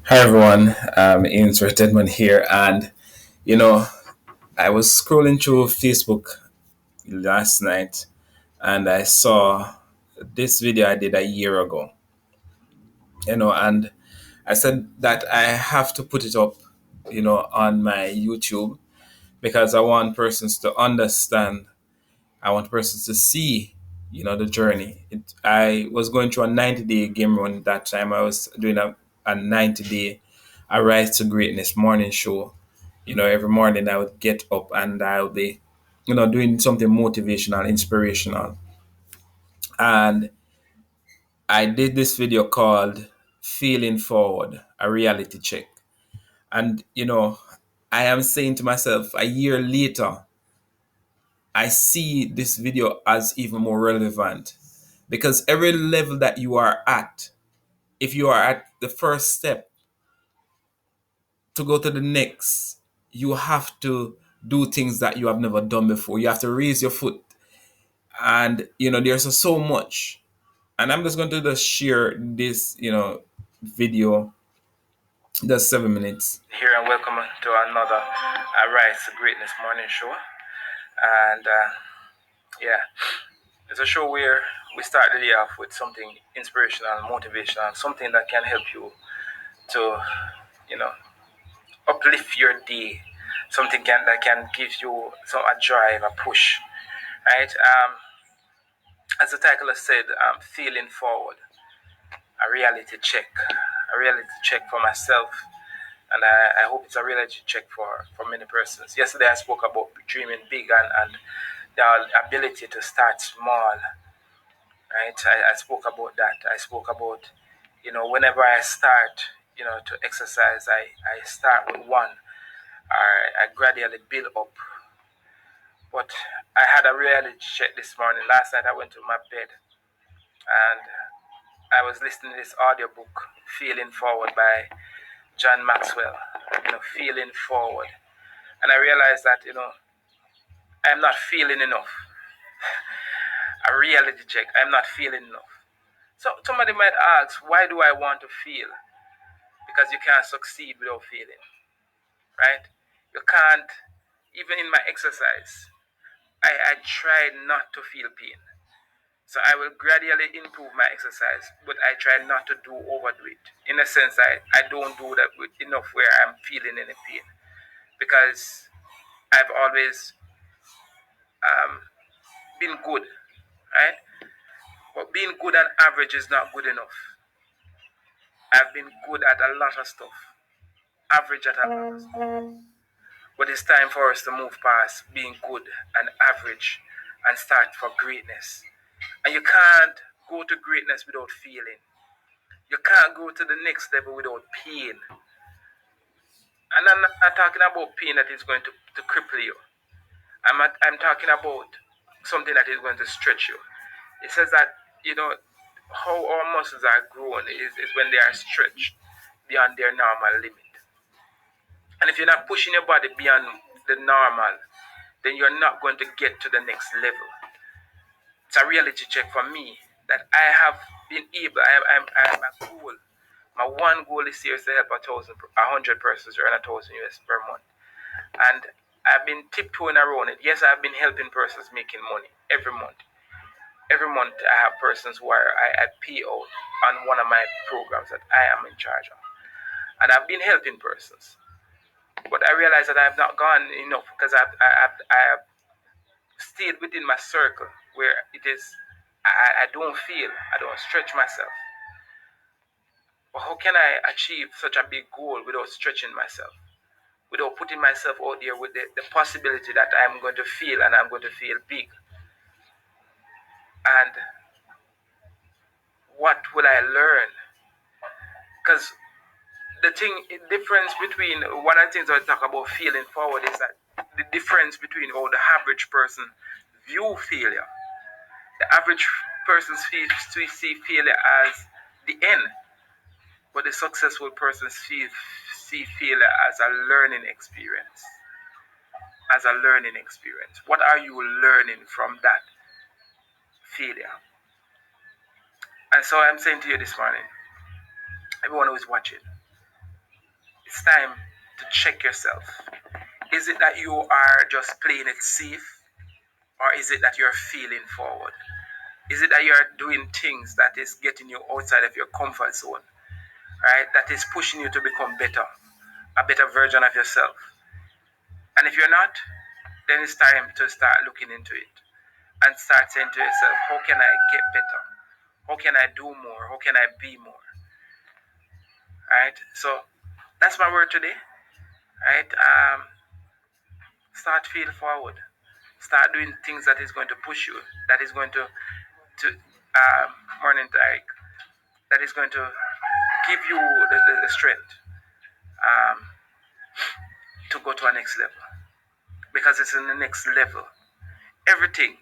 Hi everyone, Ian Edmond here, and you know, I was scrolling through Facebook last night, and I saw this video I did a year ago. And I said that I have to put it up, on my YouTube because I want persons to understand. I want persons to see, the journey. I was going through a 90-day game run that time. I was doing a 90-day A Rise to Greatness morning show. Every morning I would get up and I'll be, doing something motivational, inspirational. And I did this video called Feeling Forward, a reality check. And, I am saying to myself a year later, I see this video as even more relevant because every level that you are at, if you are at the first step to go to the next, you have to do things that you have never done before. You have to raise your foot, and there's so much. And I'm just going to just share this, video, just 7 minutes. Here and welcome to another Rise to Greatness morning show. And yeah, it's a show where we start the day off with something inspirational, motivational, something that can help you to, you know, uplift your day, something that can give you a drive, a push, right? As the title has said, feeling forward, a reality check for myself, and I hope it's a reality check for many persons. Yesterday I spoke about dreaming big and the ability to start small, right? I spoke about that. I spoke about, whenever I start, to exercise, I start with one. I gradually build up. But I had a reality check this morning. Last night I went to my bed and I was listening to this audiobook, Feeling Forward by John Maxwell, Feeling Forward. And I realized that, I'm not feeling enough. A reality check, I'm not feeling enough. So somebody might ask, why do I want to feel? Because you can't succeed without feeling, right? You can't, even in my exercise, I try not to feel pain. So I will gradually improve my exercise, but I try not to overdo it. In a sense, I don't do that with enough where I'm feeling any pain because I've always been good, right? But being good and average is not good enough. I've been good at a lot of stuff, average at a lot of stuff. But it's time for us to move past being good and average and start for greatness. And you can't go to greatness without feeling. You can't go to the next level without pain. And I'm not talking about pain that is going to cripple you. I'm talking about something that is going to stretch you. It says that, how our muscles are grown is when they are stretched beyond their normal limit. And if you're not pushing your body beyond the normal, then you're not going to get to the next level. It's a reality check for me that I have been able, I'm a goal. My one goal this year is to help 100 persons earn 1,000 US per month. And I've been tiptoeing around it. Yes, I've been helping persons making money every month. Every month I have persons who I pay out on one of my programs that I am in charge of. And I've been helping persons. But I realize that I've not gone enough because I have stayed within my circle where it is, I don't feel, I don't stretch myself. But how can I achieve such a big goal without stretching myself? Without putting myself out there with the possibility that I'm going to feel and I'm going to feel big? And what will I learn? Because difference between one of the things I talk about feeling forward is that the difference between how the average person view failure. The average person see failure as the end, but the successful person see failure as a learning experience. As a learning experience. What are you learning from that failure? And so I'm saying to you this morning, everyone who is watching, It's time to check yourself. Is it that you are just playing it safe, or is it that you're feeling forward? Is it that you're doing things that is getting you outside of your comfort zone, right? That is pushing you to become better, a better version of yourself. And if you're not, then it's time to start looking into it and start saying to yourself, how can I get better? How can I do more? How can I be more? Right? So that's my word today. Right? Start feel forward. Start doing things that is going to push you, that is going to morning Tarek, that is going to give you the strength um, to go to a next level. Because it's in the next level. Everything,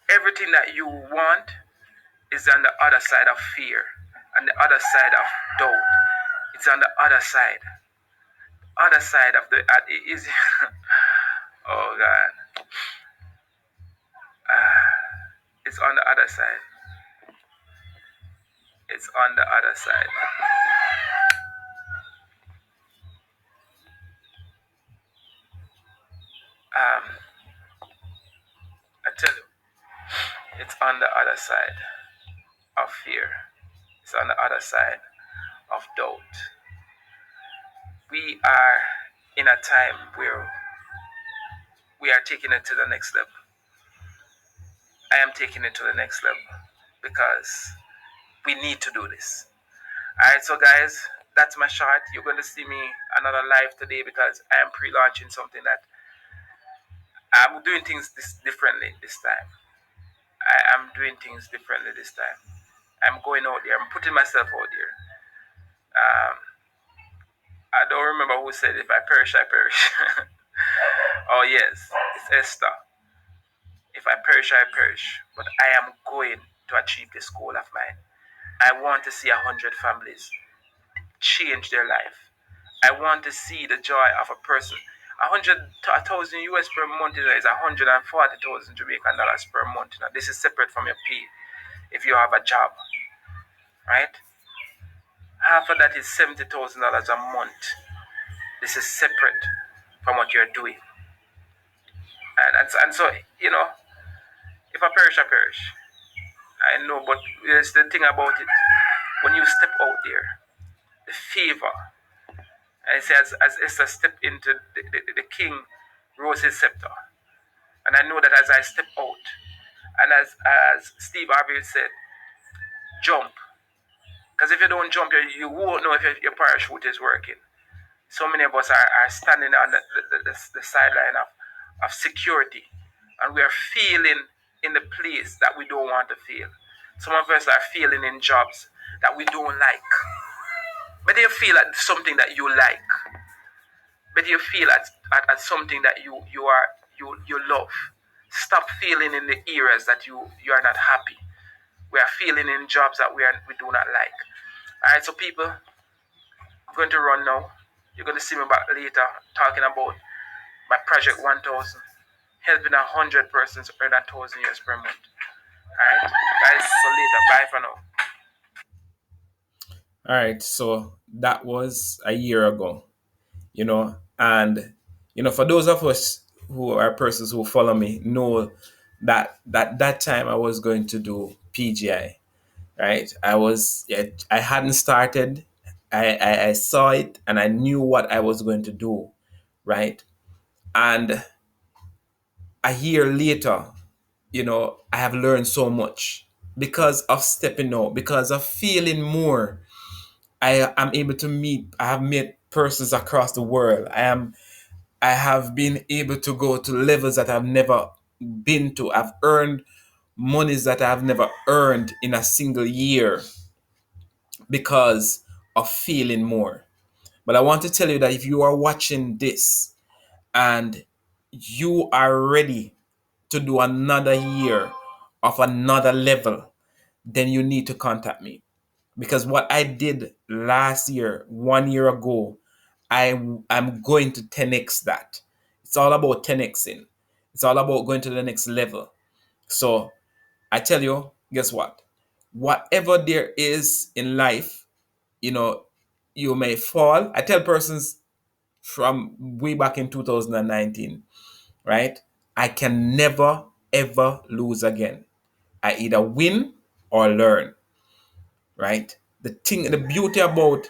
everything that you want is on the other side of fear, and the other side of doubt. It's on the other side of the is. Oh God, it's on the other side. It's on the other side. Um, I tell you, it's on the other side of fear. It's on the other side of doubt. We are in a time where we are taking it to the next level. I am taking it to the next level because we need to do this. All right, so guys, that's my shot. You're going to see me another live today because I am pre-launching something that I'm doing things differently this time. I am doing things differently this time. I'm going out there. I'm putting myself out there. Um, I don't remember who said, "If I perish, I perish." Oh yes, it's Esther. If I perish, I perish. But I am going to achieve this goal of mine. I want to see 100 families change their life. I want to see the joy of a person. 100,000 US per month is 140,000 Jamaican dollars per month. Now, this is separate from your pay if you have a job, right? Half of that is $70,000 a month. This is separate from what you're doing. And so, you know, if I perish, I perish. I know, but there's the thing about it. When you step out there, the favor, and it says, as Esther stepped into the king rose his scepter. And I know that as I step out, and as Steve Harvey said, jump. Because if you don't jump, you won't know if your parachute is working. So many of us are standing on the sideline of security, and we are feeling in the place that we don't want to feel. Some of us are feeling in jobs that we don't like. But you feel at something that you like. But you feel at something that you love. Stop feeling in the areas that you are not happy. We are feeling in jobs that we do not like. Alright, so people, I'm going to run now. You're going to see me back later talking about my project 1000, helping 100 persons earn 1,000 US per month. Alright, guys, so later. Bye for now. All right, so that was a year ago, and for those of us who are persons who follow me know that time I was going to do PGI, right? I hadn't started. I saw it and I knew what I was going to do, right? And a year later, I have learned so much because of stepping out, because of feeling more. I am able to meet. I have met persons across the world. I have been able to go to levels that I've never been to. I've earned monies that I've never earned in a single year because of feeling more. But I want to tell you that if you are watching this and you are ready to do another year of another level, then you need to contact me. Because what I did last year, 1 year ago, I'm going to 10x that. It's all about 10xing. It's all about going to the next level. So I tell you, guess what? Whatever there is in life, you know, You may fall. I tell persons from way back in 2019, right? I can never ever lose again. I either win or learn, right? The beauty about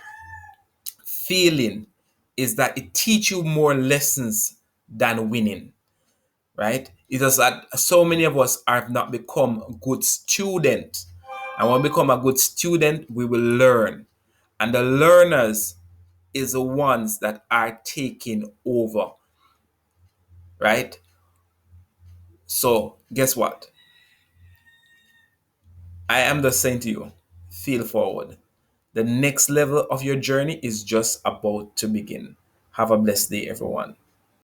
failing is that it teach you more lessons than winning, right? It is that so many of us have not become good students. And when we become a good student, we will learn. And the learners is the ones that are taking over, right? So guess what? I am just saying to you, feel forward. The next level of your journey is just about to begin. Have a blessed day, everyone.